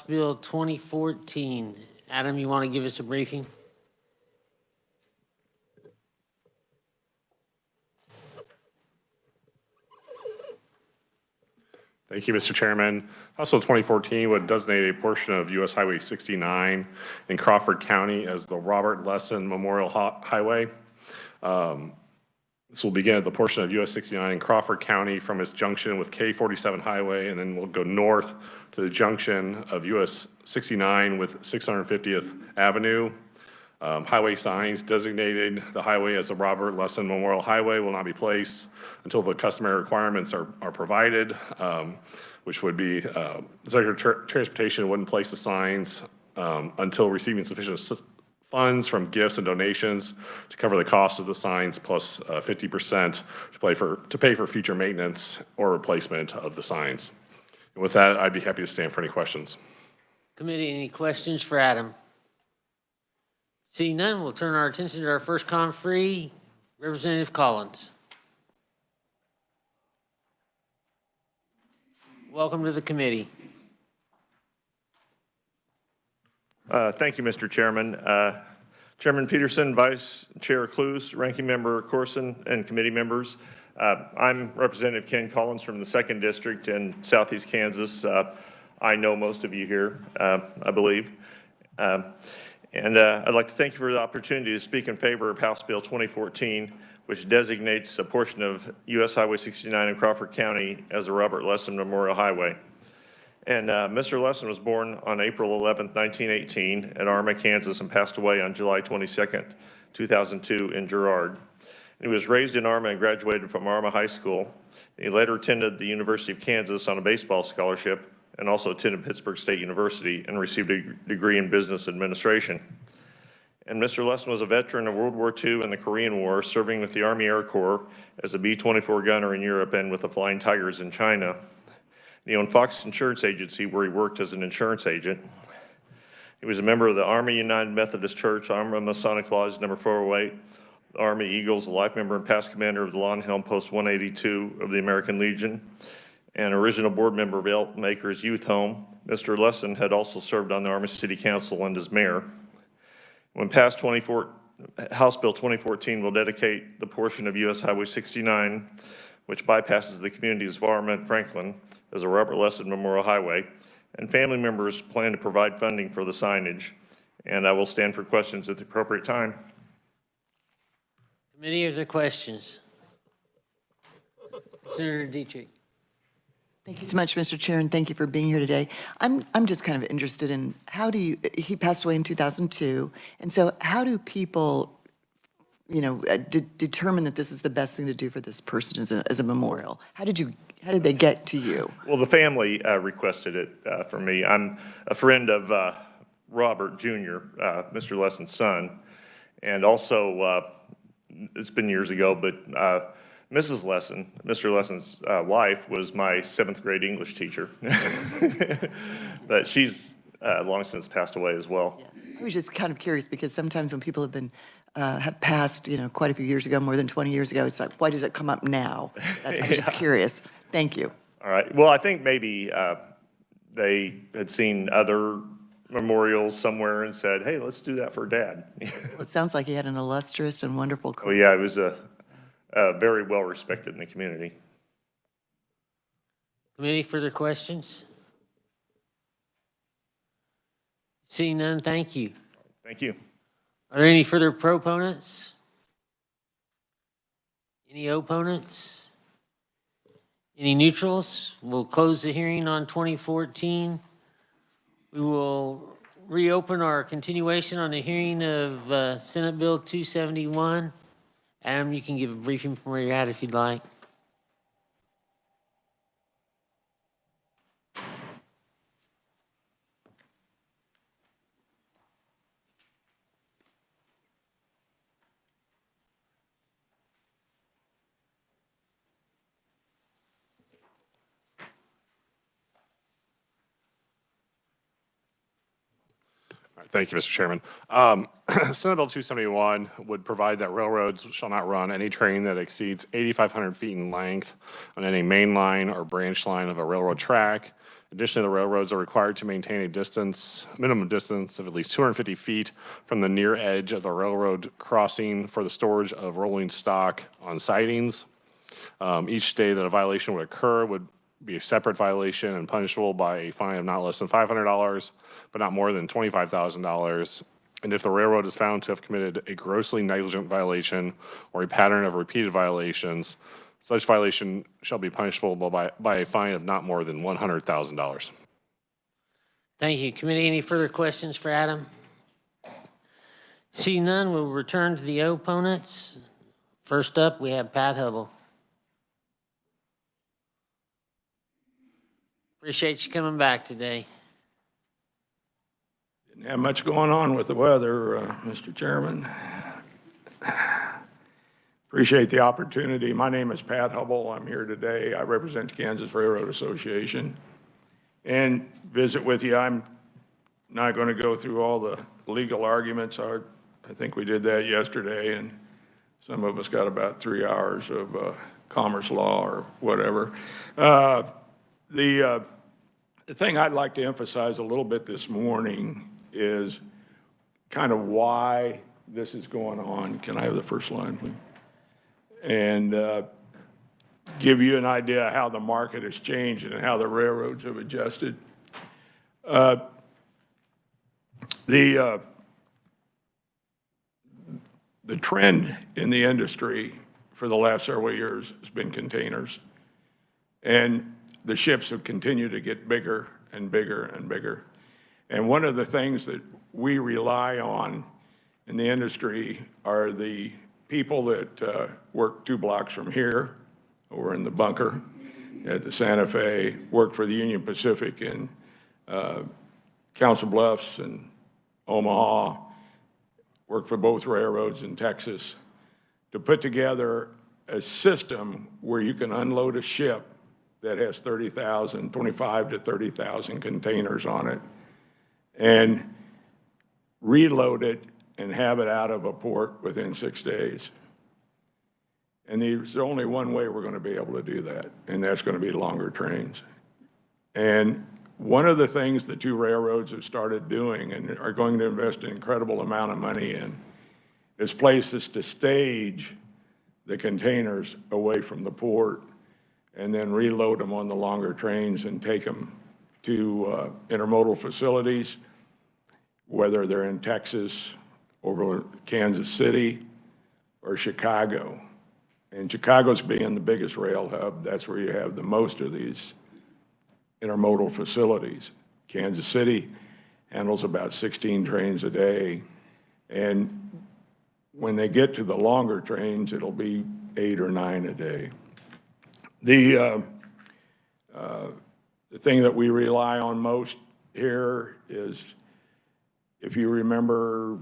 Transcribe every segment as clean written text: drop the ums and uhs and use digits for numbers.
Bill 2014. Adam, you want to give us a briefing? Thank you, Mr. Chairman. House Bill 2014 would designate a portion of U.S. Highway 69 in Crawford County as the Robert Lesson Memorial Highway. This will begin at the portion of US 69 in Crawford County from its junction with K47 Highway, and then we'll go north to the junction of US 69 with 650th Avenue. Highway signs designated the highway as the Robert Lesson Memorial Highway will not be placed until the customary requirements are provided, which would be the Secretary of Transportation wouldn't place the signs until receiving sufficient funds from gifts and donations to cover the cost of the signs plus 50% to pay for future maintenance or replacement of the signs. And with that, I'd be happy to stand for any questions. Committee, any questions for Adam? Seeing none, we'll turn our attention to our first conferee, Representative Collins. Welcome to the committee. Thank you, Mr. Chairman. Chairman Peterson, Vice Chair Clues, Ranking Member Corson, and committee members. I'm Representative Ken Collins from the 2nd District in Southeast Kansas. I know most of you here, I believe. And I'd like to thank you for the opportunity to speak in favor of House Bill 2014, which designates a portion of U.S. Highway 69 in Crawford County as the Robert Lesson Memorial Highway. And Mr. Lesson was born on April 11th, 1918 at Arma, Kansas, and passed away on July 22nd, 2002 in Girard. He was raised in Arma and graduated from Arma High School. He later attended the University of Kansas on a baseball scholarship and also attended Pittsburgh State University and received a degree in business administration. And Mr. Lesson was a veteran of World War II and the Korean War, serving with the Army Air Corps as a B-24 gunner in Europe and with the Flying Tigers in China. He owned Fox Insurance Agency, where he worked as an insurance agent. He was a member of the Army United Methodist Church, Army Masonic Lodge number 408, the Army Eagles, a life member and past commander of the Lawn Helm Post 182 of the American Legion, and original board member of Elk Makers Youth Home. Mr. Lesson had also served on the Army City Council and as mayor. When passed, House Bill 2014 will dedicate the portion of U.S. Highway 69, which bypasses the communities of Arma and Franklin, as a Robert Lesson Memorial Highway, and family members plan to provide funding for the signage, and I will stand for questions at the appropriate time. Committee, are there questions? Senator Dietrich. Thank you so much, Mr. Chair, and thank you for being here today. I'm just kind of interested in he passed away in 2002, and so how do people, determine that this is the best thing to do for this person as a memorial? How did they get to you? Well, the family requested it from me. I'm a friend of Robert Jr., Mr. Lesson's son, and also it's been years ago, but Mrs. Lesson, Mr. Lesson's wife, was my 7th grade English teacher, but she's long since passed away as well. Yes. I was just kind of curious because sometimes when people have passed, quite a few years ago, more than 20 years ago, it's like, why does it come up now? I was just curious. Thank you. All right. Well, I think maybe they had seen other memorials somewhere and said, hey, let's do that for Dad. Well, it sounds like he had an illustrious and wonderful career. Oh, yeah, it was very well respected in the community. Committee, further questions? Seeing none, thank you. Thank you. Are there any further proponents? Any opponents? Any neutrals? We'll close the hearing on 2014. We will reopen our continuation on the hearing of Senate Bill 271. Adam, you can give a briefing from where you're at if you'd like. Thank you, Mr. Chairman. Senate Bill 271 would provide that railroads shall not run any train that exceeds 8,500 feet in length on any main line or branch line of a railroad track. Additionally, the railroads are required to maintain a minimum distance of at least 250 feet from the near edge of the railroad crossing for the storage of rolling stock on sidings. Each day that a violation would occur would be a separate violation and punishable by a fine of not less than $500, but not more than $25,000. And if the railroad is found to have committed a grossly negligent violation or a pattern of repeated violations, such violation shall be punishable by a fine of not more than $100,000. Thank you. Committee, any further questions for Adam? See none, we'll return to the opponents. First up, we have Pat Hubble. Appreciate you coming back today. Didn't have much going on with the weather, Mr. Chairman. Appreciate the opportunity. My name is Pat Hubble. I'm here today. I represent the Kansas Railroad Association and visit with you. I'm not going to go through all the legal arguments. I think we did that yesterday, and some of us got about 3 hours of commerce law or whatever. The thing I'd like to emphasize a little bit this morning is kind of why this is going on. Can I have the first line, please? And give you an idea how the market has changed and how the railroads have adjusted. The trend in the industry for the last several years has been containers. And the ships have continued to get bigger and bigger and bigger. And one of the things that we rely on in the industry are the people that work 2 blocks from here, over in the bunker at the Santa Fe, work for the Union Pacific in Council Bluffs and Omaha, work for both railroads in Texas, to put together a system where you can unload a ship that has 25 to 30,000 containers on it and reload it and have it out of a port within 6 days. And there's only one way we're going to be able to do that, and that's going to be longer trains. And one of the things the 2 railroads have started doing and are going to invest an incredible amount of money in is places to stage the containers away from the port and then reload them on the longer trains and take them to intermodal facilities, whether they're in Texas, over Kansas City, or Chicago. And Chicago's being the biggest rail hub. That's where you have the most of these intermodal facilities. Kansas City handles about 16 trains a day. And when they get to the longer trains, it'll be 8 or 9 a day. The thing that we rely on most here is, if you remember,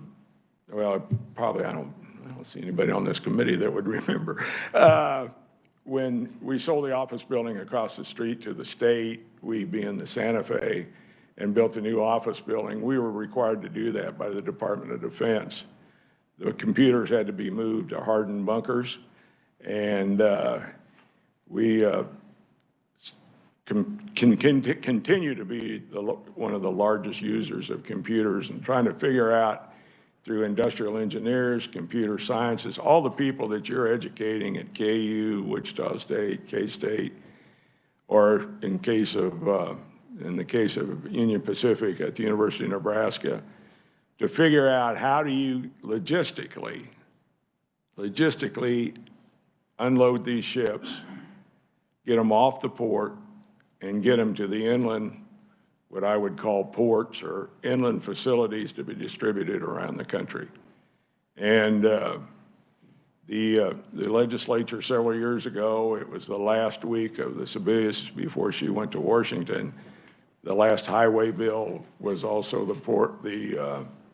well, probably I don't see anybody on this committee that would remember, when we sold the office building across the street to the state, we being the Santa Fe, and built a new office building, we were required to do that by the Department of Defense. The computers had to be moved to hardened bunkers, and we can continue to be one of the largest users of computers, and trying to figure out through industrial engineers, computer sciences, all the people that you're educating at KU, Wichita State, K-State, or in the case of Union Pacific at the University of Nebraska, to figure out how do you logistically unload these ships, get them off the port, and get them to the inland, what I would call ports or inland facilities to be distributed around the country. And the legislature several years ago, it was the last week of the Sebelius before she went to Washington. The last highway bill was also the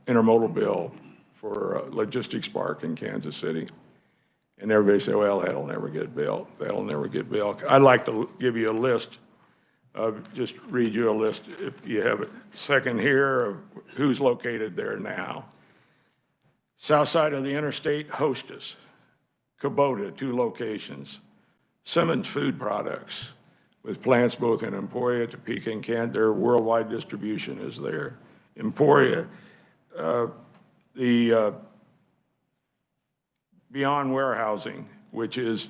intermodal bill for Logistics Park in Kansas City. And everybody said, well, that'll never get built. That'll never get built. I'd like to give you a list Just read you a list, if you have a second here, of who's located there now. South side of the interstate, Hostess. Kubota, 2 locations. Simmons Food Products, with plants both in Emporia, Topeka, and Kent. Their worldwide distribution is there. Emporia, the Beyond Warehousing, which is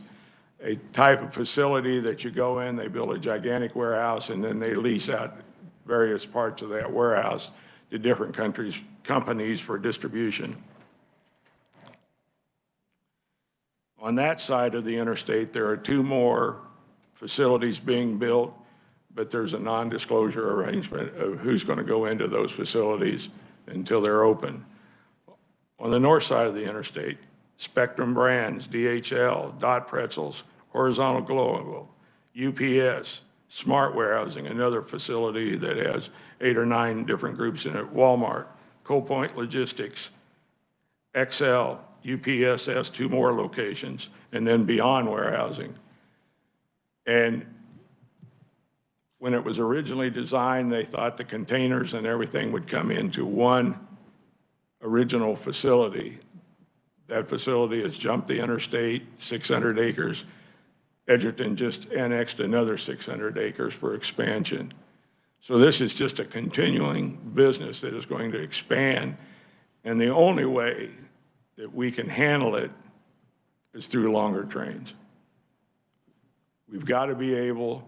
a type of facility that you go in, they build a gigantic warehouse, and then they lease out various parts of that warehouse to different companies for distribution. On that side of the interstate, there are 2 more facilities being built, but there's a non-disclosure arrangement of who's going to go into those facilities until they're open. On the north side of the interstate, Spectrum Brands, DHL, Dot Pretzels, Horizontal Global, UPS, Smart Warehousing, another facility that has 8 or 9 different groups in it, Walmart, Coal Point Logistics, XL, UPS has 2 more locations, and then Beyond Warehousing. And when it was originally designed, they thought the containers and everything would come into one original facility. That facility has jumped the interstate, 600 acres. Edgerton just annexed another 600 acres for expansion. So this is just a continuing business that is going to expand, and the only way that we can handle it is through longer trains. We've got to be able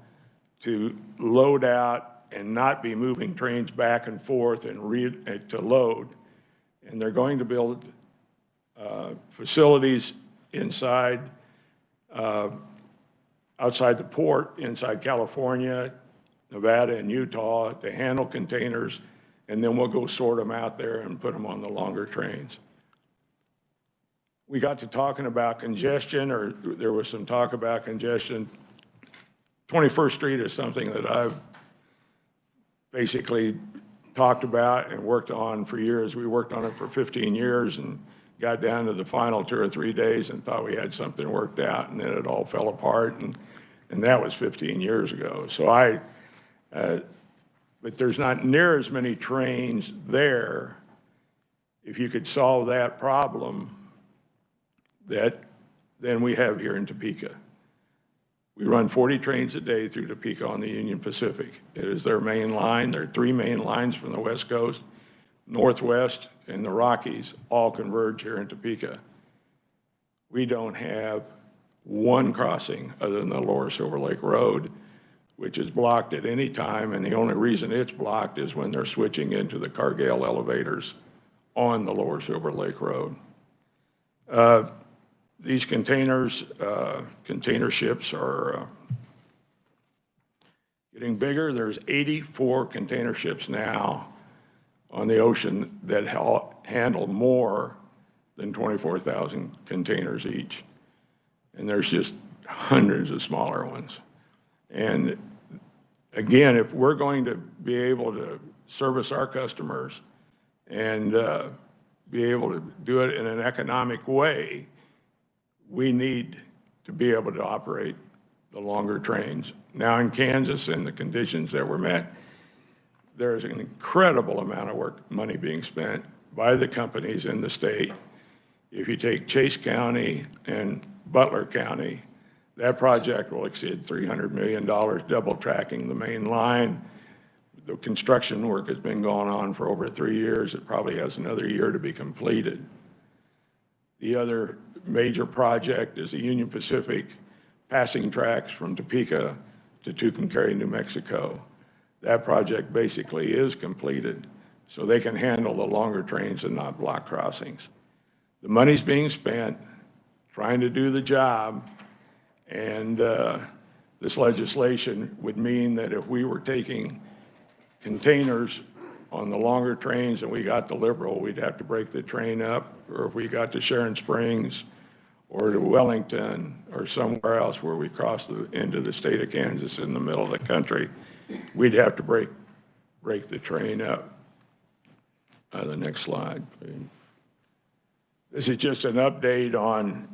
to load out and not be moving trains back and forth and to load. And they're going to build facilities inside, outside the port, inside California, Nevada, and Utah to handle containers, and then we'll go sort them out there and put them on the longer trains. We got to talking about congestion, or there was some talk about congestion. 21st Street is something that I've basically talked about and worked on for years. We worked on it for 15 years and got down to the final 2 or 3 days and thought we had something worked out, and then it all fell apart, and that was 15 years ago. So but there's not near as many trains there. If you could solve that problem, than we have here in Topeka. We run 40 trains a day through Topeka on the Union Pacific. It is their main line. There are 3 main lines from the West Coast, Northwest, and the Rockies all converge here in Topeka. We don't have 1 crossing other than the Lower Silver Lake Road, which is blocked at any time, and the only reason it's blocked is when they're switching into the Cargill elevators on the Lower Silver Lake Road. These container ships are getting bigger. There's 84 container ships now on the ocean that handle more than 24,000 containers each. And there's just hundreds of smaller ones. And again, if we're going to be able to service our customers and be able to do it in an economic way, we need to be able to operate the longer trains. Now in Kansas, in the conditions that were met, there's an incredible amount of money being spent by the companies in the state. If you take Chase County and Butler County, that project will exceed $300 million, double tracking the main line. The construction work has been going on for over 3 years. It probably has another year to be completed. The other major project is the Union Pacific passing tracks from Topeka to Tucumcari, New Mexico. That project basically is completed, so they can handle the longer trains and not block crossings. The money's being spent trying to do the job, and this legislation would mean that if we were taking containers on the longer trains and we got to Liberal, we'd have to break the train up, or if we got to Sharon Springs or to Wellington or somewhere else where we cross into the state of Kansas in the middle of the country, we'd have to break the train up. The next slide, please. This is just an update on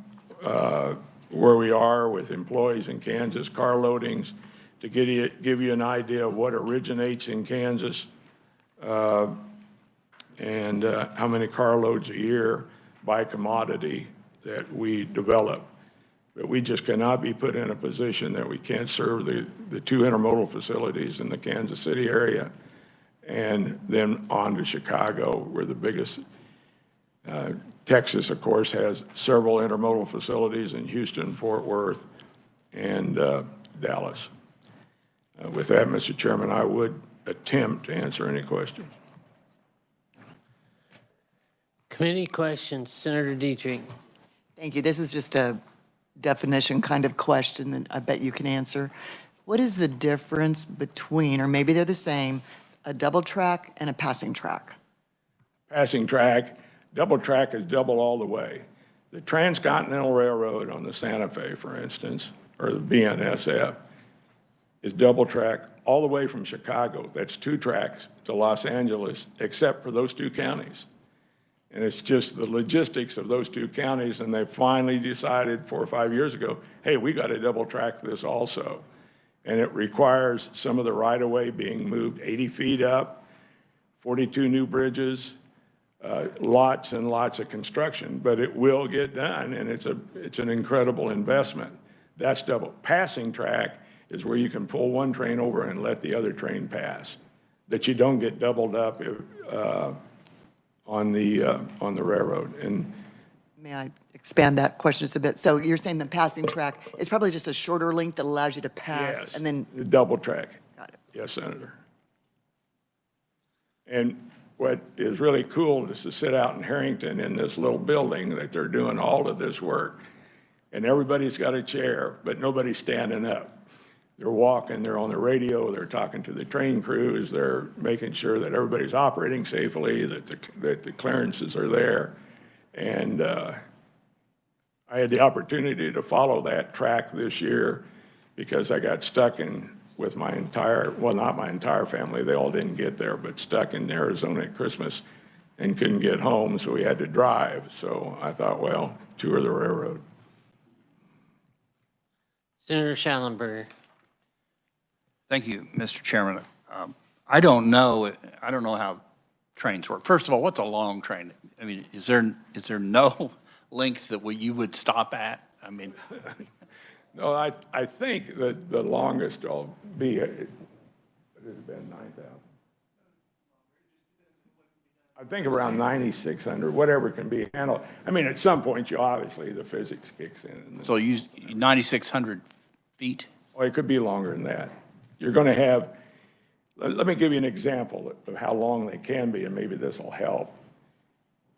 where we are with employees in Kansas, car loadings. to give you an idea of what originates in Kansas and how many carloads a year by commodity that we develop. But we just cannot be put in a position that we can't serve the two intermodal facilities in the Kansas City area and then on to Chicago. We're the biggest. Texas, of course, has several intermodal facilities in Houston, Fort Worth, and Dallas. With that, Mr. Chairman, I would attempt to answer any questions. Committee questions, Senator Dietrich. Thank you. This is just a definition kind of question that I bet you can answer. What is the difference between, or maybe they're the same, a double track and a passing track? Passing track, double track is double all the way. The Transcontinental Railroad on the Santa Fe, for instance, or the BNSF, is double track all the way from Chicago. That's 2 tracks to Los Angeles, except for those 2 counties. And it's just the logistics of those 2 counties, and they finally decided 4 or 5 years ago, hey, we got to double track this also. And it requires some of the right-of-way being moved 80 feet up, 42 new bridges, lots and lots of construction, but it will get done, and it's an incredible investment. That's double. Passing track is where you can pull one train over and let the other train pass, that you don't get doubled up on the railroad. And May I expand that question just a bit? So you're saying the passing track is probably just a shorter link that allows you to pass, yes, and then, the double track. got it. Yes, Senator. And what is really cool is to sit out in Harrington in this little building that they're doing all of this work, and everybody's got a chair, but nobody's standing up. They're walking, they're on the radio, they're talking to the train crews, they're making sure that everybody's operating safely, that the clearances are there. And I had the opportunity to follow that track this year because I got stuck with my entire, well, not my entire family, they all didn't get there, but stuck in Arizona at Christmas and couldn't get home, so we had to drive. So I thought, well, tour the railroad. Senator Schallenberger. Thank you, Mr. Chairman. I don't know how trains work. First of all, what's a long train? I mean, is there no length that you would stop at? I mean, No, I think that the longest will be, what has it been, 9,000? I think around 9,600, whatever can be handled. I mean, at some point, obviously, the physics kicks in. so 9,600 feet? Or it could be longer than that. You're going to have, let me give you an example of how long they can be, and maybe this will help.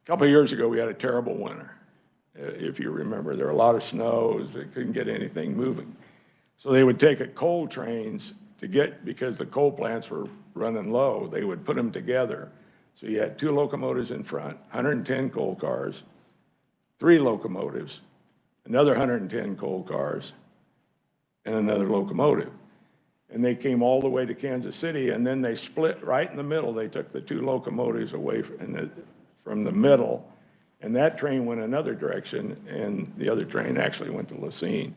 A couple of years ago, we had a terrible winter. If you remember, there were a lot of snows. They couldn't get anything moving. So they would take coal trains because the coal plants were running low, they would put them together. So you had 2 locomotives in front, 110 coal cars, 3 locomotives, another 110 coal cars, and another locomotive. And they came all the way to Kansas City, and then they split right in the middle. They took the 2 locomotives away from the middle, and that train went another direction, and the other train actually went to Lacine.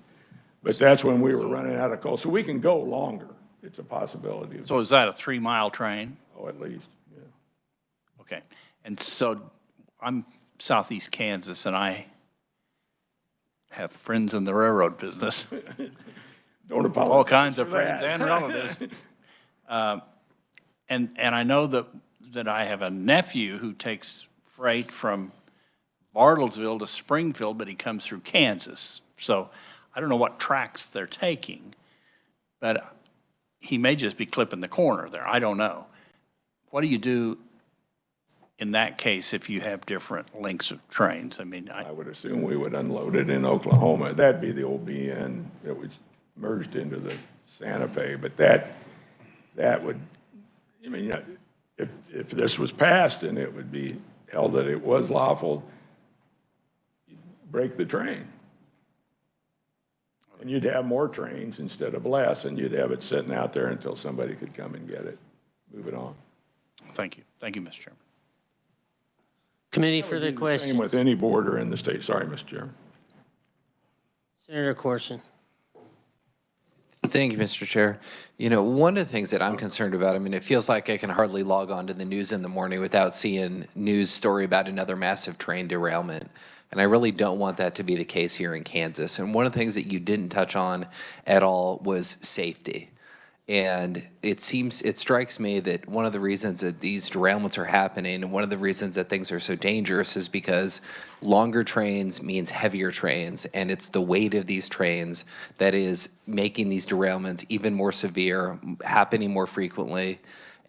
But that's when we were running out of coal. So we can go longer. It's a possibility. So is that a 3-mile train? Oh, at least, yeah. Okay. And so I'm southeast Kansas, and I have friends in the railroad business. Don't apologize. All kinds of for that. friends and relatives. And I know that I have a nephew who takes freight from Bartlesville to Springfield, but he comes through Kansas. So I don't know what tracks they're taking, but he may just be clipping the corner there. I don't know. What do you do in that case if you have different lengths of trains? I mean, I would assume we would unload it in Oklahoma. That'd be the old BN that was merged into the Santa Fe. But that would, I mean, if this was passed and it would be held that it was lawful, you'd break the train. And you'd have more trains instead of less, and you'd have it sitting out there until somebody could come and get it, move it on. thank you. Thank you, Mr. Chairman. Committee for the Same question. with any border in the state. Sorry, Mr. Chairman. Senator Corson. Thank you, Mr. Chair. You know, one of the things that I'm concerned about, I mean, it feels like I can hardly log on to the news in the morning without seeing news story about another massive train derailment. And I really don't want that to be the case here in Kansas. And one of the things that you didn't touch on at all was safety. And it strikes me that one of the reasons that these derailments are happening and one of the reasons that things are so dangerous is because longer trains means heavier trains, and it's the weight of these trains that is making these derailments even more severe, happening more frequently.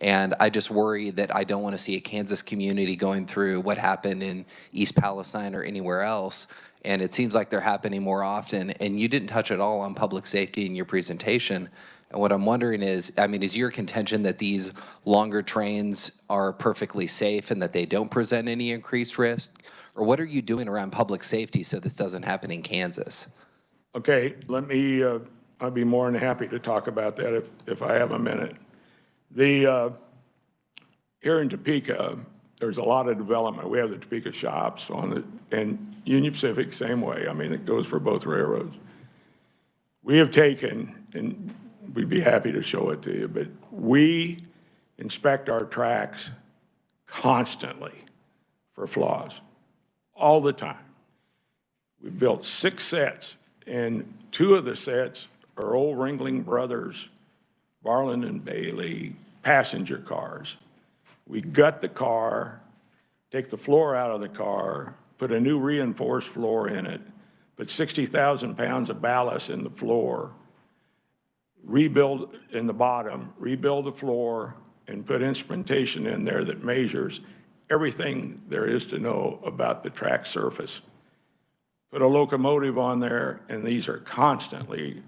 And I just worry that I don't want to see a Kansas community going through what happened in East Palestine or anywhere else. And it seems like they're happening more often. And you didn't touch at all on public safety in your presentation. And what I'm wondering is, I mean, is your contention that these longer trains are perfectly safe and that they don't present any increased risk? Or what are you doing around public safety so this doesn't happen in Kansas? Okay, let me, I'd be more than happy to talk about that if I have a minute. Here in Topeka, there's a lot of development. We have the Topeka shops and Union Pacific, same way. I mean, it goes for both railroads. We have taken, and we'd be happy to show it to you, but we inspect our tracks constantly for flaws, all the time. We've built 6 sets, and 2 of the sets are old Ringling Brothers, Barland and Bailey passenger cars. We gut the car, take the floor out of the car, put a new reinforced floor in it, put 60,000 pounds of ballast in the floor, rebuild in the bottom, rebuild the floor, and put instrumentation in there that measures everything there is to know about the track surface. Put a locomotive on there, and these are constantly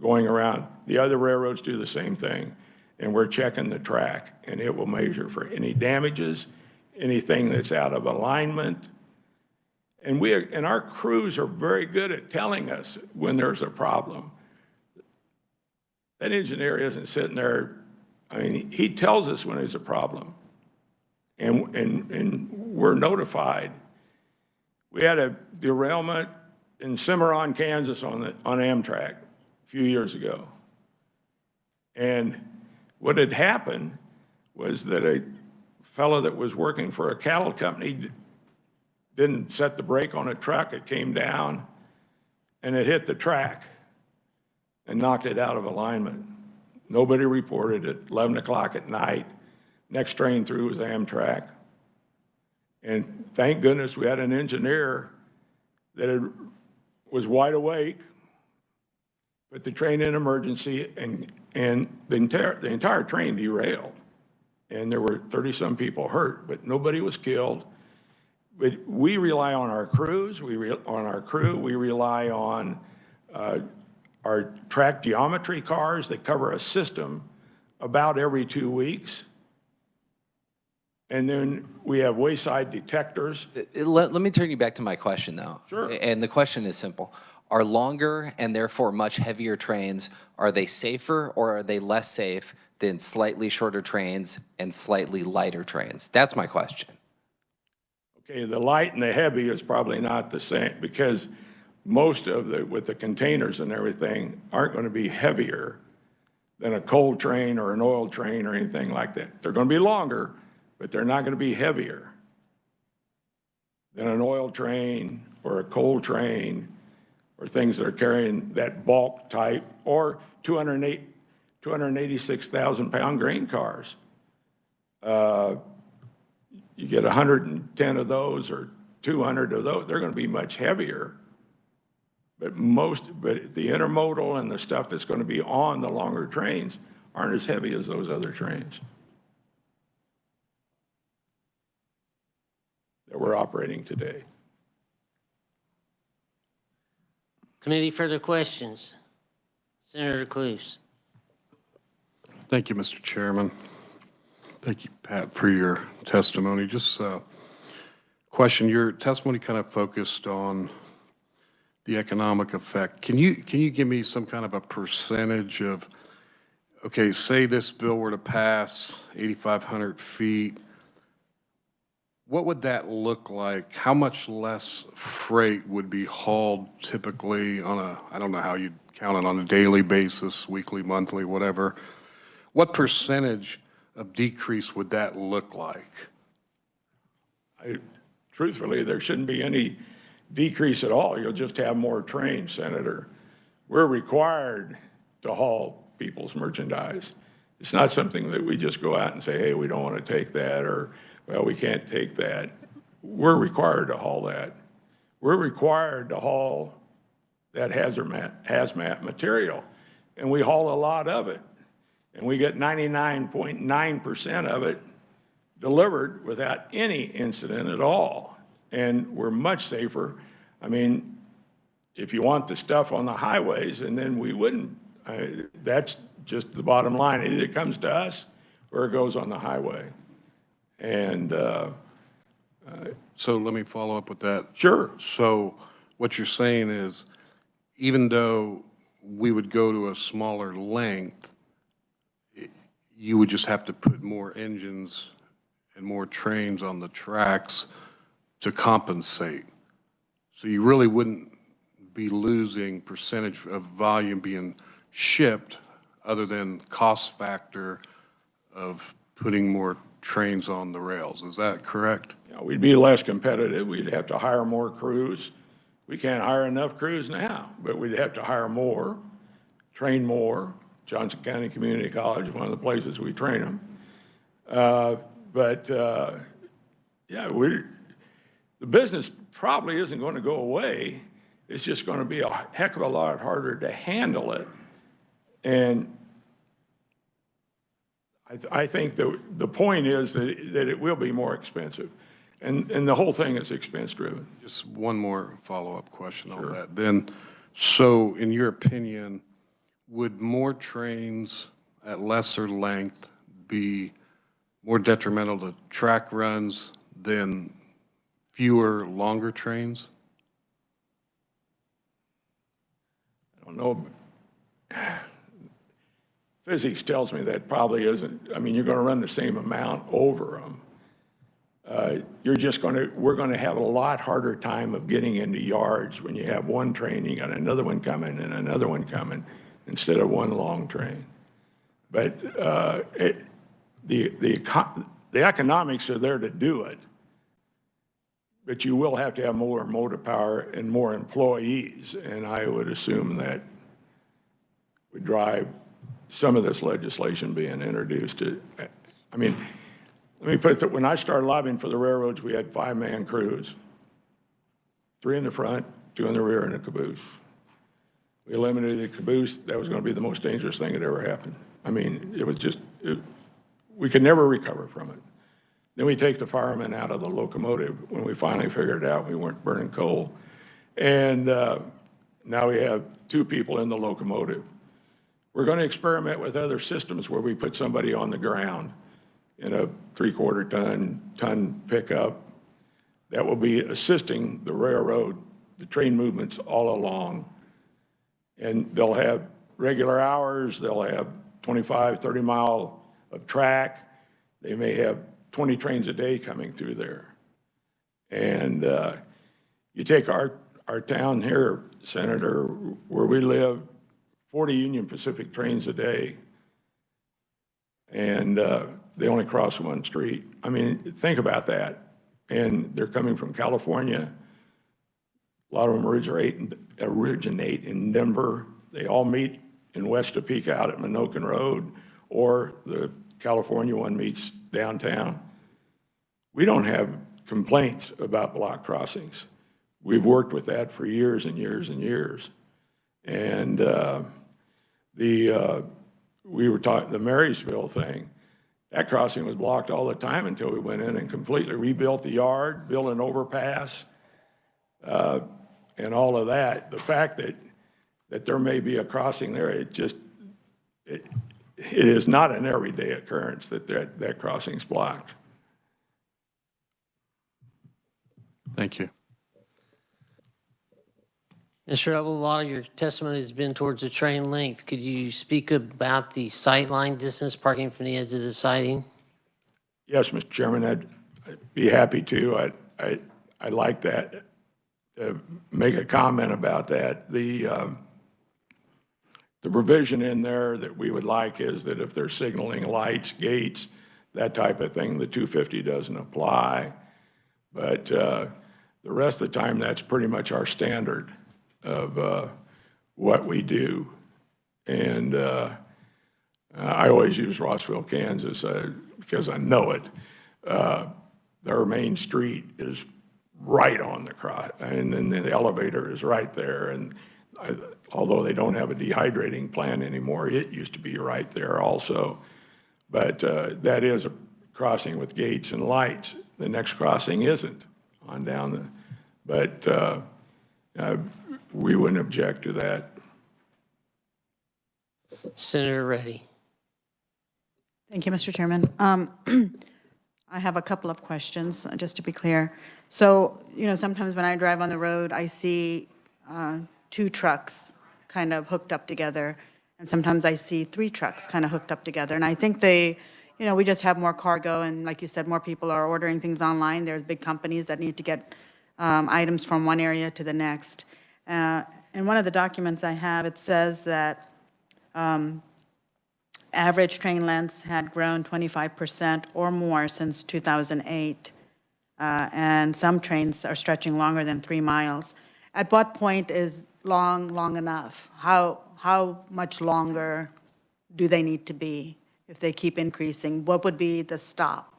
going around. The other railroads do the same thing, and we're checking the track, and it will measure for any damages, anything that's out of alignment. And our crews are very good at telling us when there's a problem. That engineer isn't sitting there, I mean, he tells us when there's a problem, and we're notified. We had a derailment in Cimarron, Kansas on Amtrak a few years ago. And what had happened was that a fellow that was working for a cattle company didn't set the brake on a truck. It came down and it hit the track and knocked it out of alignment. Nobody reported it. 11 o'clock at night. Next train through was Amtrak. And thank goodness we had an engineer that was wide awake, put the train in emergency, and the entire train derailed. And there were 30-some people hurt, but nobody was killed. But we rely on our crews, we rely on our track geometry cars that cover a system about every 2 weeks. And then we have wayside detectors. Let me turn you back to my question, though. Sure. And the question is simple. Are longer and therefore much heavier trains, are they safer or are they less safe than slightly shorter trains and slightly lighter trains? That's my question. Okay, the light and the heavy is probably not the same because most of with the containers and everything aren't going to be heavier than a coal train or an oil train or anything like that. They're going to be longer, but they're not going to be heavier than an oil train or a coal train or things that are carrying that bulk type or 286,000 pound grain cars. You get 110 of those or 200 of those, they're going to be much heavier. But the intermodal and the stuff that's going to be on the longer trains aren't as heavy as those other trains that we're operating today. Committee, further questions? Senator Cluse. Thank you, Mr. Chairman. Thank you, Pat, for your testimony. Just a question. Your testimony kind of focused on the economic effect. Can you give me some kind of a percentage of, okay, say this bill were to pass 8,500 feet, what would that look like? How much less freight would be hauled typically on a, I don't know how you'd count it, on a daily basis, weekly, monthly, whatever? What percentage of decrease would that look like? Truthfully, there shouldn't be any decrease at all. You'll just have more trains, Senator. We're required to haul people's merchandise. It's not something that we just go out and say, hey, we don't want to take that, or, well, we can't take that. We're required to haul that. We're required to haul that hazmat material, and we haul a lot of it. And we get 99.9% of it delivered without any incident at all. And we're much safer. I mean, if you want the stuff on the highways, and then we wouldn't, that's just the bottom line. Either it comes to us or it goes on the highway. And So let me follow up with that. sure, So what you're saying is, even though we would go to a smaller length, you would just have to put more engines and more trains on the tracks to compensate. So you really wouldn't be losing percentage of volume being shipped other than cost factor of putting more trains on the rails. Is that correct? you know, we'd be less competitive. We'd have to hire more crews. We can't hire enough crews now, but we'd have to hire more, train more. Johnson County Community College is one of the places we train them. Yeah, the business probably isn't going to go away. It's just going to be a heck of a lot harder to handle it. And I think the point is that it will be more expensive. And the whole thing is expense driven. Just one more follow-up question on that. Then, so in your opinion, would more trains at lesser length be more detrimental to track runs than fewer longer trains? I don't know. Physics tells me that probably isn't. I mean, you're going to run the same amount over them. We're going to have a lot harder time of getting into yards when you have one train, you got another one coming and another one coming instead of one long train. But the economics are there to do it. But you will have to have more motive power and more employees, and I would assume that would drive some of this legislation being introduced. I mean, let me put it that when I started lobbying for the railroads, we had 5-man crews, 3 in the front, 2 in the rear, and a caboose. We eliminated the caboose. That was going to be the most dangerous thing that ever happened. I mean, it was just, we could never recover from it. Then we take the firemen out of the locomotive when we finally figured out we weren't burning coal. And now we have 2 people in the locomotive. We're going to experiment with other systems where we put somebody on the ground in a 3/4 ton pickup that will be assisting the railroad, the train movements all along. And they'll have regular hours, they'll have 25, 30 mile of track. They may have 20 trains a day coming through there. And you take our town here, Senator, where we live, 40 Union Pacific trains a day. And they only cross one street. I mean, think about that. And they're coming from California. A lot of them originate in Denver. They all meet in West Topeka out at Minokan Road, or the California one meets downtown. We don't have complaints about block crossings. We've worked with that for years and years and years. And we were talking, the Marysville thing, that crossing was blocked all the time until we went in and completely rebuilt the yard, built an overpass, and all of that. The fact that there may be a crossing there, it is not an everyday occurrence that crossing's blocked. Thank you. Mr. Hubble, a lot of your testimony has been towards the train length. Could you speak about the sight line distance parking from the edge of the siding? Yes, Mr. Chairman, I'd be happy to. I'd like that, make a comment about that. The provision in there that we would like is that if they're signaling lights, gates, that type of thing, the 250 doesn't apply. But the rest of the time, that's pretty much our standard of what we do. And I always use Rossville, Kansas, because I know it. Their main street is right on the cross, and then the elevator is right there. And although they don't have a dehydrating plant anymore, it used to be right there also. But that is a crossing with gates and lights. The next crossing isn't on down but we wouldn't object to that. Senator Reddy. Thank you, Mr. Chairman. I have a couple of questions, just to be clear. So, sometimes when I drive on the road, I see 2 trucks kind of hooked up together, and sometimes I see 3 trucks kind of hooked up together. And I think we just have more cargo, and like you said, more people are ordering things online. There's big companies that need to get items from one area to the next. In one of the documents I have, it says that average train lengths had grown 25% or more since 2008, and some trains are stretching longer than 3 miles. At what point is long enough? How much longer do they need to be if they keep increasing? What would be the stop?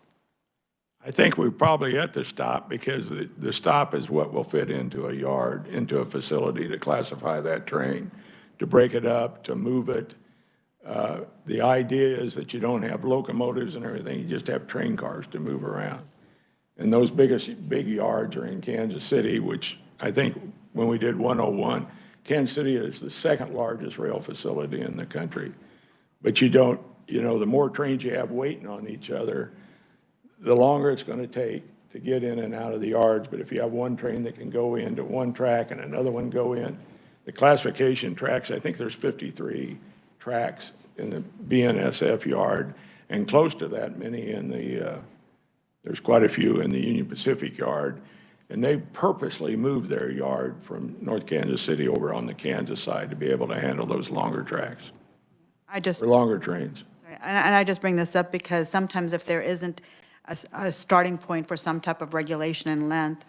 I think we're probably at the stop, because the stop is what will fit into a yard, into a facility to classify that train, to break it up, to move it. The idea is that you don't have locomotives and everything, you just have train cars to move around. And those big yards are in Kansas City, which I think when we did 101, Kansas City is the second largest rail facility in the country. But you don't, the more trains you have waiting on each other, the longer it's going to take to get in and out of the yards. But if you have one train that can go into one track and another one go in, the classification tracks, I think there's 53 tracks in the BNSF yard, and close to that many in there's quite a few in the Union Pacific yard. And they purposely moved their yard from North Kansas City over on the Kansas side to be able to handle those longer tracks, or longer trains. And I just bring this up because sometimes if there isn't a starting point for some type of regulation in length,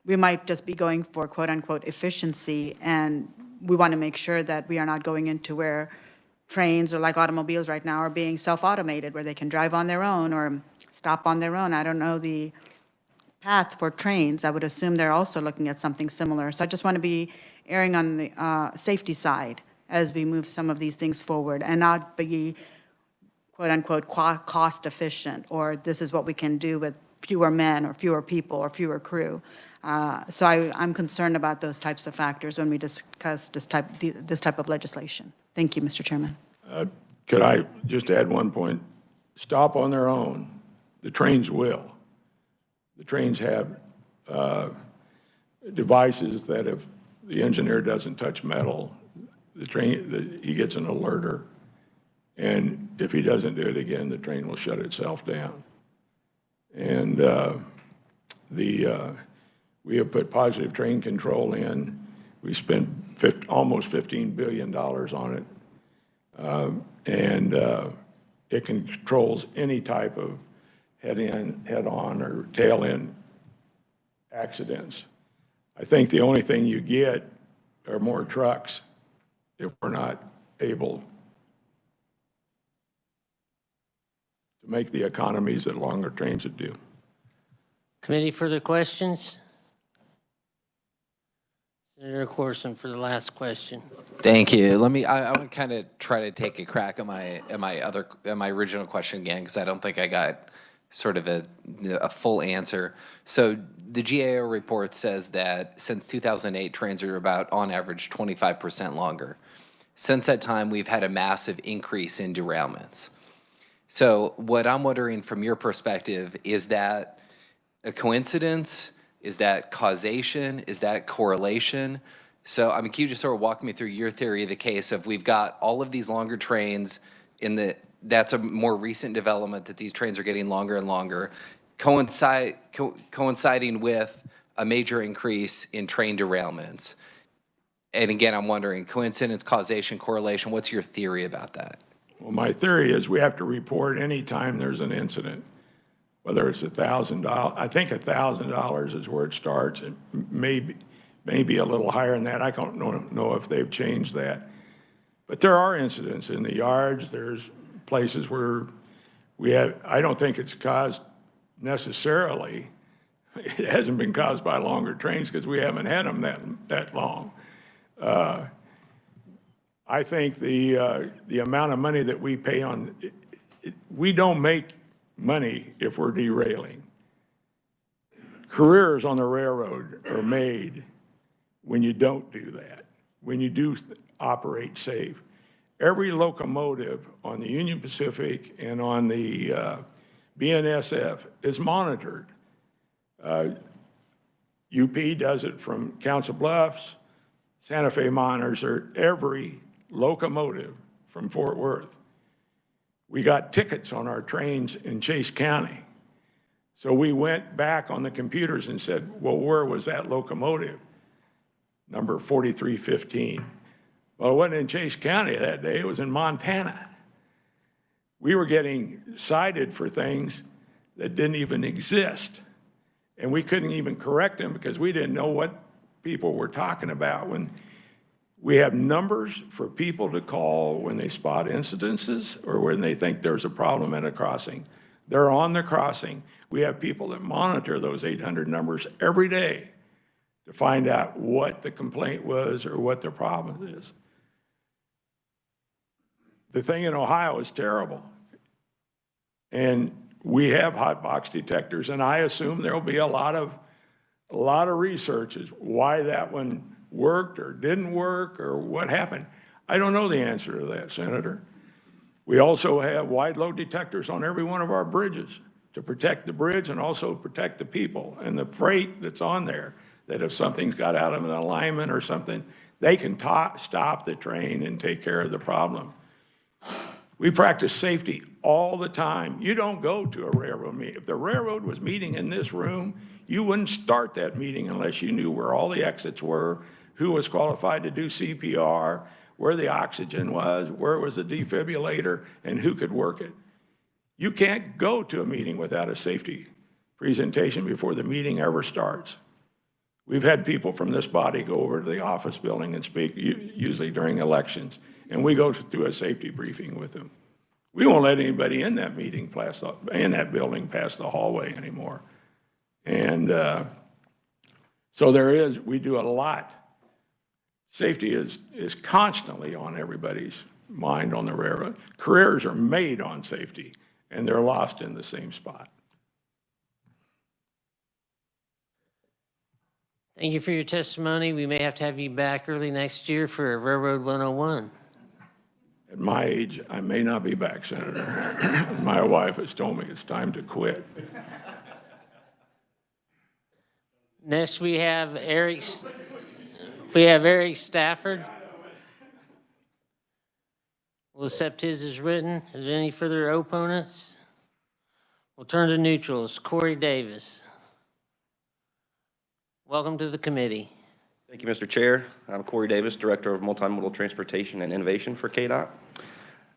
we might just be going for quote-unquote efficiency, and we want to make sure that we are not going into where trains, or like automobiles right now, are being self-automated, where they can drive on their own or stop on their own. I don't know the path for trains. I would assume they're also looking at something similar. So I just want to be erring on the safety side as we move some of these things forward, and not be quote-unquote cost efficient, or this is what we can do with fewer men or fewer people or fewer crew. So I'm concerned about those types of factors when we discuss this type of legislation. Thank you, Mr. Chairman. Could I just add one point? Stop on their own. The trains will. The trains have devices that if the engineer doesn't touch metal, he gets an alerter. And if he doesn't do it again, the train will shut itself down. And we have put positive train control in. We spent almost $15 billion on it. And it controls any type of head-in, head-on, or tail-end accidents. I think the only thing you get are more trucks if we're not able to make the economies that longer trains would do. Committee, further questions? Senator Corson for the last question. Thank you. I want to kind of try to take a crack at my original question again, because I don't think I got sort of a full answer. So the GAO report says that since 2008, trains are about, on average, 25% longer. Since that time, we've had a massive increase in derailments. So what I'm wondering from your perspective, is that a coincidence? Is that causation? Is that correlation? So, can you just sort of walk me through your theory of the case of we've got all of these longer trains that's a more recent development, that these trains are getting longer and longer. coinciding with a major increase in train derailments. And again, I'm wondering, coincidence, causation, correlation, what's your theory about that? Well, my theory is we have to report anytime there's an incident, whether it's $1,000. I think $1,000 is where it starts. It may be a little higher than that. I don't know if they've changed that. But there are incidents in the yards. There's places where I don't think it's caused necessarily. It hasn't been caused by longer trains because we haven't had them that long. I think the amount of money that we pay on, we don't make money if we're derailing. Careers on the railroad are made when you don't do that, when you do operate safe. Every locomotive on the Union Pacific and on the BNSF is monitored. UP does it from Council Bluffs. Santa Fe monitors every locomotive from Fort Worth. We got tickets on our trains in Chase County. So we went back on the computers and said, well, where was that locomotive? Number 4315. Well, it wasn't in Chase County that day, it was in Montana. We were getting cited for things that didn't even exist. And we couldn't even correct them because we didn't know what people were talking about. When we have numbers for people to call when they spot incidences or when they think there's a problem at a crossing. They're on the crossing. We have people that monitor those 800 numbers every day to find out what the complaint was or what the problem is. The thing in Ohio is terrible. And we have hot box detectors, and I assume there'll be a lot of research as why that one worked or didn't work or what happened. I don't know the answer to that, Senator. We also have wide load detectors on every one of our bridges to protect the bridge and also protect the people and the freight that's on there, that if something's got out of an alignment or something, they can stop the train and take care of the problem. We practice safety all the time. You don't go to a railroad meeting. If the railroad was meeting in this room, you wouldn't start that meeting unless you knew where all the exits were, who was qualified to do CPR, where the oxygen was, where was the defibrillator, and who could work it. You can't go to a meeting without a safety presentation before the meeting ever starts. We've had people from this body go over to the office building and speak, usually during elections, and we go through a safety briefing with them. We won't let anybody in that meeting in that building past the hallway anymore. And so we do a lot. Safety is constantly on everybody's mind on the railroad. Careers are made on safety, and they're lost in the same spot. Thank you for your testimony. We may have to have you back early next year for Railroad 101. At my age, I may not be back, Senator. My wife has told me it's time to quit. Next, we have Eric Stafford. We'll accept his as written. Is there any further opponents? We'll turn to neutrals. Corey Davis. Welcome to the committee. Thank you, Mr. Chair. I'm Corey Davis, Director of Multimodal Transportation and Innovation for KDOT.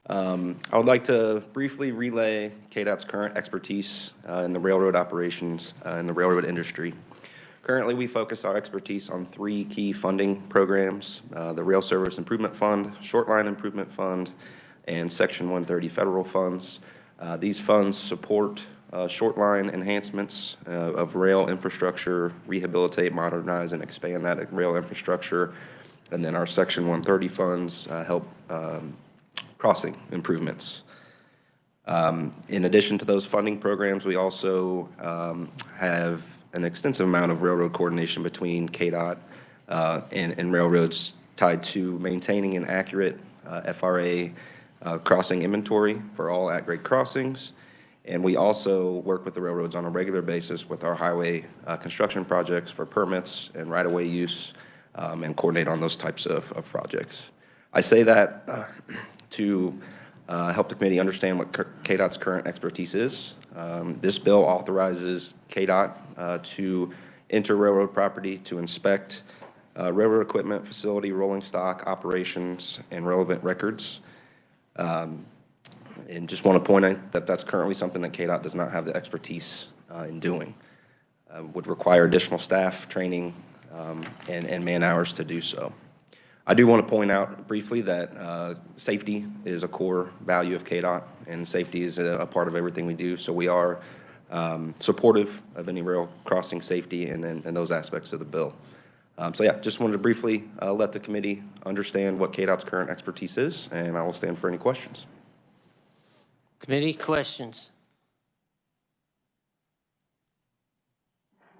I would like to briefly relay KDOT's current expertise in the railroad operations in the railroad industry. Currently, we focus our expertise on 3 key funding programs, the Rail Service Improvement Fund, Short Line Improvement Fund, and Section 130 federal funds. These funds support short line enhancements of rail infrastructure, rehabilitate, modernize, and expand that rail infrastructure. And then our Section 130 funds help crossing improvements. In addition to those funding programs, we also have an extensive amount of railroad coordination between KDOT and railroads tied to maintaining an accurate FRA crossing inventory for all at-grade crossings. And we also work with the railroads on a regular basis with our highway construction projects for permits and right-of-way use and coordinate on those types of projects. I say that to help the committee understand what KDOT's current expertise is This bill authorizes KDOT to enter railroad property to inspect railroad equipment, facility, rolling stock, operations, and relevant records. And just want to point out that that's currently something that KDOT does not have the expertise in doing. Would require additional staff, training, and man-hours to do so. I do want to point out briefly that safety is a core value of KDOT, and safety is a part of everything we do. So we are supportive of any rail crossing safety and those aspects of the bill. So yeah, just wanted to briefly let the committee understand what KDOT's current expertise is, and I will stand for any questions. Committee questions?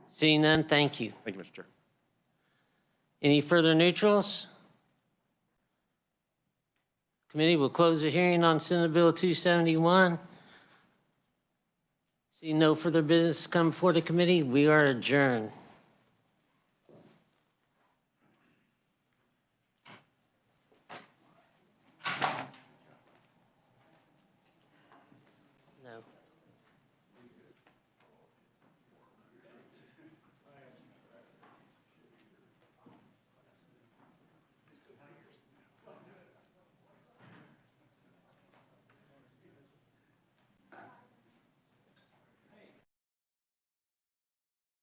Seeing none, thank you. Thank you, Mr. Chair. Any further neutrals? Committee will close the hearing on Senate Bill 271. See no further business come before the committee. We are adjourned.